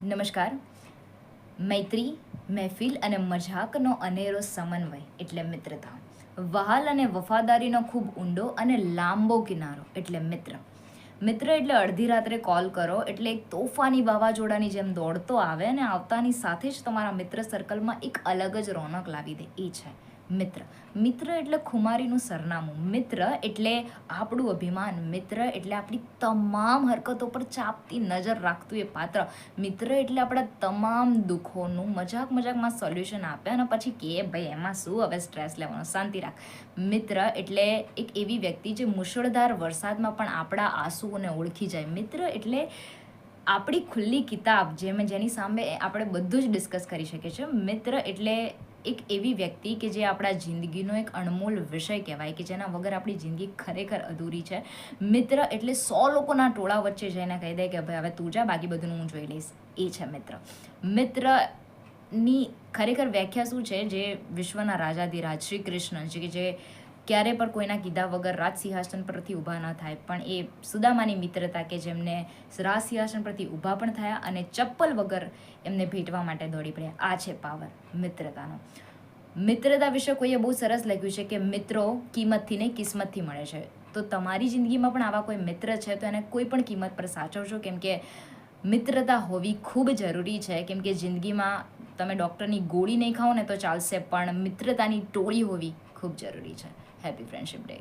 નમસ્કાર. મૈત્રી, મહેફિલ અને મજાકનો અનેરો સમન્વય એટલે મિત્રતા. વહાલ અને વફાદારીનો ખૂબ ઊંડો અને લાંબો કિનારો એટલે મિત્ર. મિત્ર એટલે અડધી રાત્રે કોલ કરો એટલે એક તોફાની વાવાઝોડાની જેમ દોડતો આવે અને આવતાની સાથે જ તમારા મિત્ર સર્કલમાં એક અલગ જ રોનક લાવી દે. એ છે મિત્ર. મિત્ર એટલે ખુમારીનું સરનામું. મિત્ર એટલે આપણું અભિમાન. મિત્ર એટલે આપણી તમામ હરકતો પર ચાપતી નજર રાખતું એ પાત્ર. મિત્ર એટલે આપણા તમામ દુઃખોનું મજાકમાં સોલ્યુશન આપે અને પછી કે ભાઈ એમાં શું હવે સ્ટ્રેસ લેવાનો, શાંતિ રાખ. મિત્ર એટલે એક એવી વ્યક્તિ જે મુશળધાર વરસાદમાં પણ આપણા આંસુઓને ઓળખી જાય. મિત્ર એટલે આપણી ખુલ્લી કિતાબ જેની સામે આપણે બધું જ ડિસ્કસ કરી શકીએ છીએ. મિત્ર એટલે એક એવી વ્યક્તિ કે જે આપણા જિંદગીનો એક અણમોલ વિષય કહેવાય કે જેના વગર આપણી જિંદગી ખરેખર અધૂરી છે. મિત્ર એટલે 100 લોકોના ટોળા વચ્ચે જઈને કહી દે કે ભાઈ હવે તું જા, બાકી બધું હું જોઈ લઈશ. એ છે મિત્ર. મિત્રની ખરેખર વ્યાખ્યા શું છે? જે વિશ્વના રાજાધિરાજ શ્રી કૃષ્ણ કે જે ક્યારે પણ કોઈના કીધા વગર રાજ સિંહાસન પરથી ઊભા ન થાય, પણ એ સુદામાની મિત્રતા કે જેમને રાજ સિંહાસન પરથી ઊભા પણ થયા અને ચપ્પલ વગર એમને ભેટવા માટે દોડી પડ્યા. આ છે પાવર મિત્રતાનો. મિત્રતા વિશે કોઈએ બહુ સરસ લખ્યું છે કે મિત્રો કિંમતથી નહીં કિસ્મતથી મળે છે. તો તમારી જિંદગીમાં પણ આવા કોઈ મિત્ર છે તો એને કોઈ પણ કિંમત પર સાચવજો, કેમ કે મિત્રતા હોવી ખૂબ જરૂરી છે. કેમ કે જિંદગીમાં તમે ડૉક્ટરની ગોળી નહીં ખાઓ ને તો ચાલશે, પણ મિત્રતાની ટોળી હોવી ખૂબ જરૂરી છે. Happy friendship day.